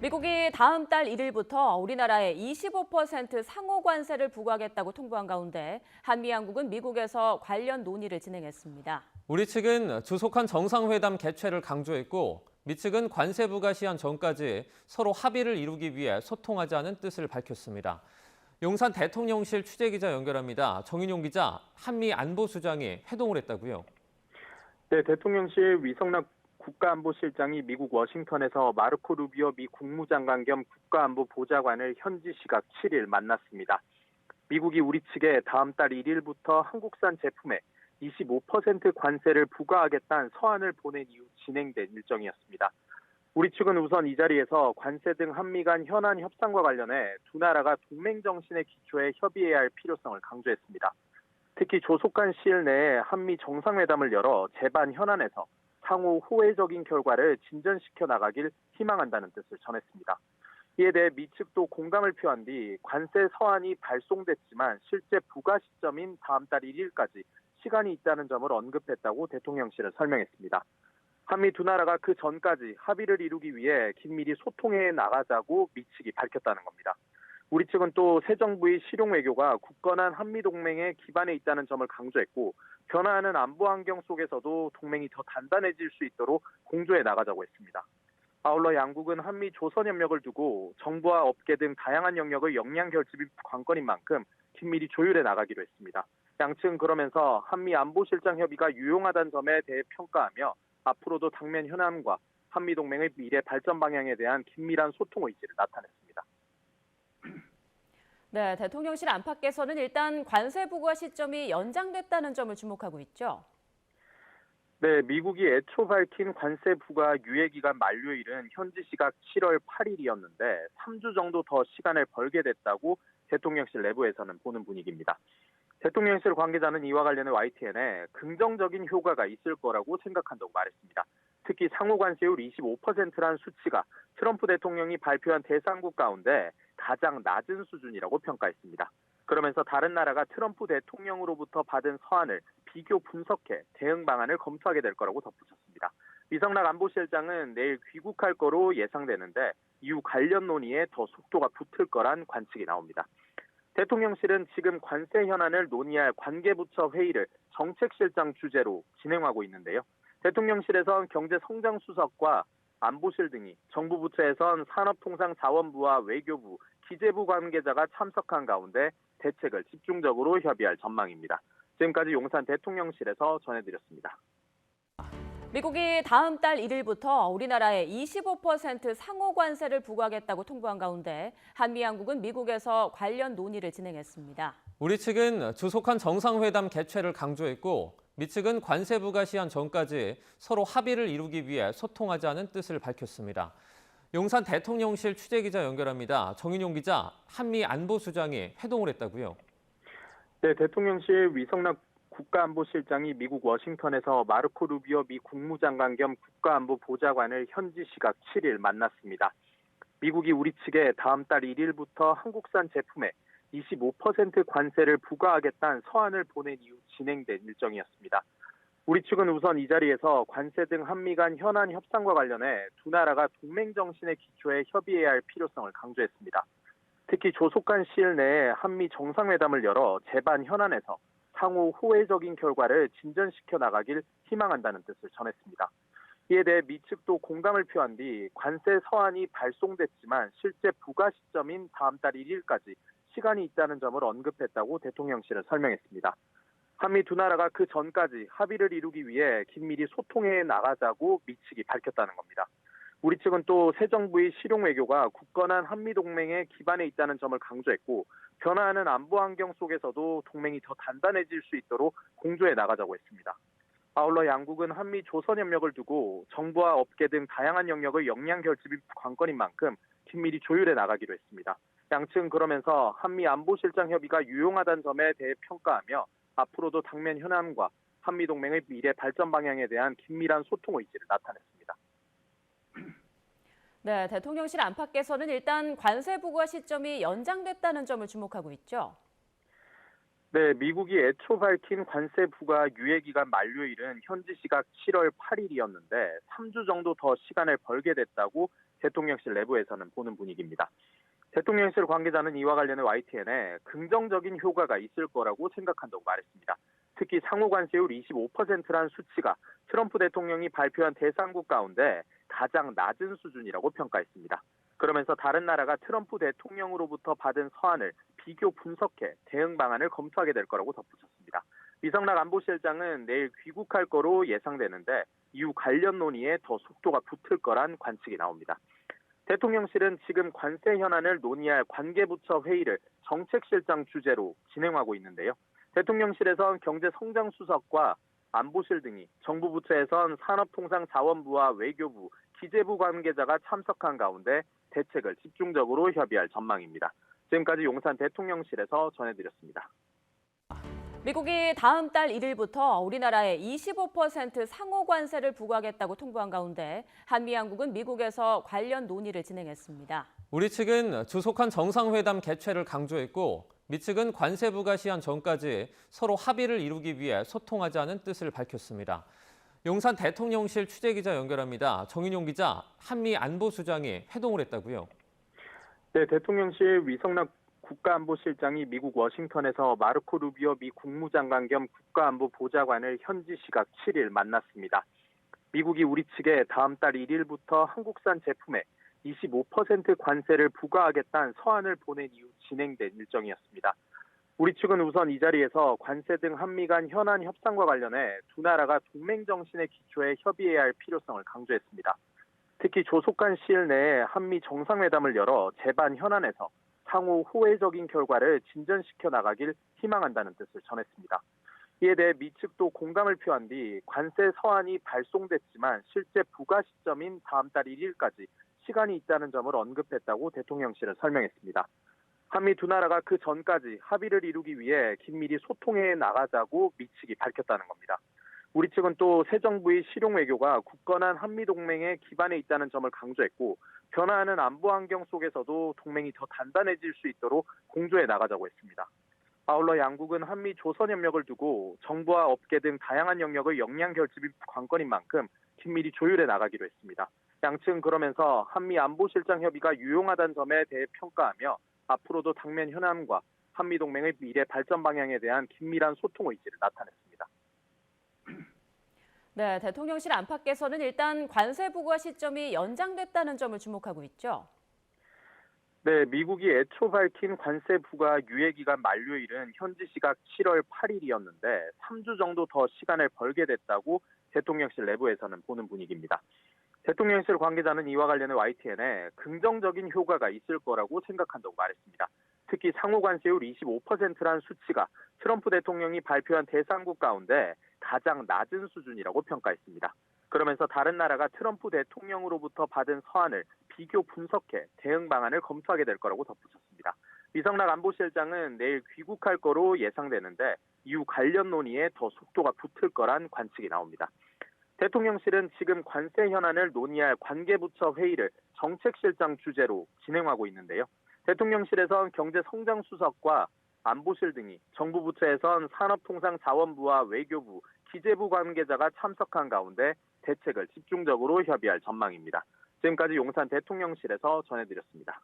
미국이 다음 달 1일부터 우리나라에 25% 상호 관세를 부과하겠다고 통보한 가운데 한미 양국은 미국에서 관련 논의를 진행했습니다. 우리 측은 조속한 정상회담 개최를 강조했고 미 측은 관세 부과 시한 전까지 서로 합의를 이루기 위해 소통하자는 뜻을 밝혔습니다. 용산 대통령실 취재기자 연결합니다. 정인용 기자, 한미 안보수장이 회동을 했다고요? 네, 대통령실 위성락 국가안보실장이 미국 워싱턴에서 마르코 루비오 미 국무장관 겸 국가안보 보좌관을 현지 시각 7일 만났습니다. 미국이 우리 측에 다음 달 1일부터 한국산 제품에 25% 관세를 부과하겠다는 서한을 보낸 이후 진행된 일정이었습니다. 우리 측은 우선 이 자리에서 관세 등 한미 간 현안 협상과 관련해 두 나라가 동맹 정신의 기초에 협의해야 할 필요성을 강조했습니다. 특히 조속한 시일 내에 한미 정상회담을 열어 제반 현안에서 상호 호혜적인 결과를 진전시켜 나가길 희망한다는 뜻을 전했습니다. 이에 대해 미 측도 공감을 표한 뒤 관세 서한이 발송됐지만 실제 부과 시점인 다음 달 1일까지 시간이 있다는 점을 언급했다고 대통령실은 설명했습니다. 한미 두 나라가 그 전까지 합의를 이루기 위해 긴밀히 소통해 나가자고 미 측이 밝혔다는 겁니다. 우리 측은 또 새 정부의 실용 외교가 굳건한 한미 동맹의 기반에 있다는 점을 강조했고 변화하는 안보 환경 속에서도 동맹이 더 단단해질 수 있도록 공조해 나가자고 했습니다. 아울러 양국은 한미 조선협력을 두고 정부와 업계 등 다양한 영역의 역량 결집이 관건인 만큼 긴밀히 조율해 나가기로 했습니다. 양측은 그러면서 한미 안보실장 협의가 유용하다는 점에 대해 평가하며 앞으로도 당면 현안과 한미 동맹의 미래 발전 방향에 대한 긴밀한 소통 의지를 나타냈습니다. 네, 대통령실 안팎에서는 일단 관세 부과 시점이 연장됐다는 점을 주목하고 있죠. 네, 미국이 애초 밝힌 관세 부과 유예기간 만료일은 현지 시각 7월 8일이었는데 3주 정도 더 시간을 벌게 됐다고 대통령실 내부에서는 보는 분위기입니다. 대통령실 관계자는 이와 관련해 YTN에 긍정적인 효과가 있을 거라고 생각한다고 말했습니다. 특히 상호 관세율 25%란 수치가 트럼프 대통령이 발표한 대상국 가운데 가장 낮은 수준이라고 평가했습니다. 그러면서 다른 나라가 트럼프 대통령으로부터 받은 서한을 비교 분석해 대응 방안을 검토하게 될 거라고 덧붙였습니다. 위성락 안보실장은 내일 귀국할 거로 예상되는데 이후 관련 논의에 더 속도가 붙을 거란 관측이 나옵니다. 대통령실은 지금 관세 현안을 논의할 관계부처 회의를 정책실장 주재로 진행하고 있는데요. 대통령실에선 경제성장수석과 안보실 등이 정부 부처에선 산업통상자원부와 외교부, 기재부 관계자가 참석한 가운데 대책을 집중적으로 협의할 전망입니다. 지금까지 용산 대통령실에서 전해드렸습니다. 미국이 다음 달 1일부터 우리나라에 25% 상호 관세를 부과하겠다고 통보한 가운데 한미 양국은 미국에서 관련 논의를 진행했습니다. 우리 측은 조속한 정상회담 개최를 강조했고 미 측은 관세 부과 시한 전까지 서로 합의를 이루기 위해 소통하자는 뜻을 밝혔습니다. 용산 대통령실 취재기자 연결합니다. 정인용 기자, 한미 안보수장이 회동을 했다고요? 네, 대통령실 위성락 국가안보실장이 미국 워싱턴에서 마르코 루비오 미 국무장관 겸 국가안보 보좌관을 현지 시각 7일 만났습니다. 미국이 우리 측에 다음 달 1일부터 한국산 제품에 25% 관세를 부과하겠다는 서한을 보낸 이후 진행된 일정이었습니다. 우리 측은 우선 이 자리에서 관세 등 한미 간 현안 협상과 관련해 두 나라가 동맹 정신의 기초에 협의해야 할 필요성을 강조했습니다. 특히 조속한 시일 내에 한미 정상회담을 열어 제반 현안에서 상호 호혜적인 결과를 진전시켜 나가길 희망한다는 뜻을 전했습니다. 이에 대해 미 측도 공감을 표한 뒤 관세 서한이 발송됐지만 실제 부과 시점인 다음 달 1일까지 시간이 있다는 점을 언급했다고 대통령실은 설명했습니다. 한미 두 나라가 그 전까지 합의를 이루기 위해 긴밀히 소통해 나가자고 미 측이 밝혔다는 겁니다. 우리 측은 또 새 정부의 실용 외교가 굳건한 한미 동맹의 기반에 있다는 점을 강조했고 변화하는 안보 환경 속에서도 동맹이 더 단단해질 수 있도록 공조해 나가자고 했습니다. 아울러 양국은 한미 조선협력을 두고 정부와 업계 등 다양한 영역의 역량 결집이 관건인 만큼 긴밀히 조율해 나가기로 했습니다. 양측은 그러면서 한미 안보실장 협의가 유용하다는 점에 대해 평가하며 앞으로도 당면 현안과 한미 동맹의 미래 발전 방향에 대한 긴밀한 소통 의지를 나타냈습니다. 네, 대통령실 안팎에서는 일단 관세 부과 시점이 연장됐다는 점을 주목하고 있죠. 네, 미국이 애초 밝힌 관세 부과 유예기간 만료일은 현지 시각 7월 8일이었는데 3주 정도 더 시간을 벌게 됐다고 대통령실 내부에서는 보는 분위기입니다. 대통령실 관계자는 이와 관련해 YTN에 긍정적인 효과가 있을 거라고 생각한다고 말했습니다. 특히 상호 관세율 25%란 수치가 트럼프 대통령이 발표한 대상국 가운데 가장 낮은 수준이라고 평가했습니다. 그러면서 다른 나라가 트럼프 대통령으로부터 받은 서한을 비교 분석해 대응 방안을 검토하게 될 거라고 덧붙였습니다. 미성락 안보실장은 내일 귀국할 거로 예상되는데 이후 관련 논의에 더 속도가 붙을 거란 관측이 나옵니다. 대통령실은 지금 관세 현안을 논의할 관계부처 회의를 정책실장 주재로 진행하고 있는데요. 대통령실에선 경제성장수석과 안보실 등이, 정부 부처에선 산업통상자원부와 외교부, 기재부 관계자가 참석한 가운데 대책을 집중적으로 협의할 전망입니다. 지금까지 용산 대통령실에서 전해드렸습니다. 미국이 다음 달 1일부터 우리나라에 25% 상호 관세를 부과하겠다고 통보한 가운데 한미 양국은 미국에서 관련 논의를 진행했습니다. 우리 측은 주속한 정상회담 개최를 강조했고 미 측은 관세 부과 시한 전까지 서로 합의를 이루기 위해 소통하자는 뜻을 밝혔습니다. 용산 대통령실 취재기자 연결합니다. 정인용 기자, 한미 안보수장이 회동을 했다고요? 네, 대통령실 위성락 국가안보실장이 미국 워싱턴에서 마르코 루비오 미 국무장관 겸 국가안보보좌관을 현지 시각 7일 만났습니다. 미국이 우리 측에 다음 달 1일부터 한국산 제품에 25% 관세를 부과하겠다는 서한을 보낸 이후 진행된 일정이었습니다. 우리 측은 우선 이 자리에서 관세 등 한미 간 현안 협상과 관련해 두 나라가 동맹 정신에 기초해 협의해야 할 필요성을 강조했습니다. 특히 조속한 시일 내에 한미 정상회담을 열어 제반 현안에서 상호 호혜적인 결과를 진전시켜 나가길 희망한다는 뜻을 전했습니다. 이에 대해 미 측도 공감을 표한 뒤 관세 서한이 발송됐지만 실제 부과 시점인 다음 달 1일까지 시간이 있다는 점을 언급했다고 대통령실은 설명했습니다. 한미 두 나라가 그 전까지 합의를 이루기 위해 긴밀히 소통해 나가자고 미 측이 밝혔다는 겁니다. 우리 측은 또 새 정부의 실용 외교가 굳건한 한미 동맹의 기반에 있다는 점을 강조했고 변화하는 안보 환경 속에서도 동맹이 더 단단해질 수 있도록 공조해 나가자고 했습니다. 아울러 양국은 한미 조선협력을 두고 정부와 업계 등 다양한 영역의 역량 결집이 관건인 만큼 긴밀히 조율해 나가기로 했습니다. 양측은 그러면서 한미 안보실장 협의가 유용하다는 점에 대해 평가하며 앞으로도 당면 현안과 한미 동맹의 미래 발전 방향에 대한 긴밀한 소통 의지를 나타냈습니다. 네, 대통령실 안팎에서는 일단 관세 부과 시점이 연장됐다는 점을 주목하고 있죠. 네, 미국이 애초 밝힌 관세 부과 유예기간 만료일은 현지 시각 7월 8일이었는데 3주 정도 더 시간을 벌게 됐다고 대통령실 내부에서는 보는 분위기입니다. 대통령실 관계자는 이와 관련해 YTN에 긍정적인 효과가 있을 거라고 생각한다고 말했습니다. 특히 상호 관세율 25%란 수치가 트럼프 대통령이 발표한 대상국 가운데 가장 낮은 수준이라고 평가했습니다. 그러면서 다른 나라가 트럼프 대통령으로부터 받은 서한을 비교 분석해 대응 방안을 검토하게 될 거라고 덧붙였습니다. 미성락 안보실장은 내일 귀국할 거로 예상되는데 이후 관련 논의에 더 속도가 붙을 거란 관측이 나옵니다. 대통령실은 지금 관세 현안을 논의할 관계부처 회의를 정책실장 주재로 진행하고 있는데요. 대통령실에선 경제성장수석과 안보실 등이, 정부 부처에선 산업통상자원부와 외교부, 기재부 관계자가 참석한 가운데 대책을 집중적으로 협의할 전망입니다. 지금까지 용산 대통령실에서 전해드렸습니다.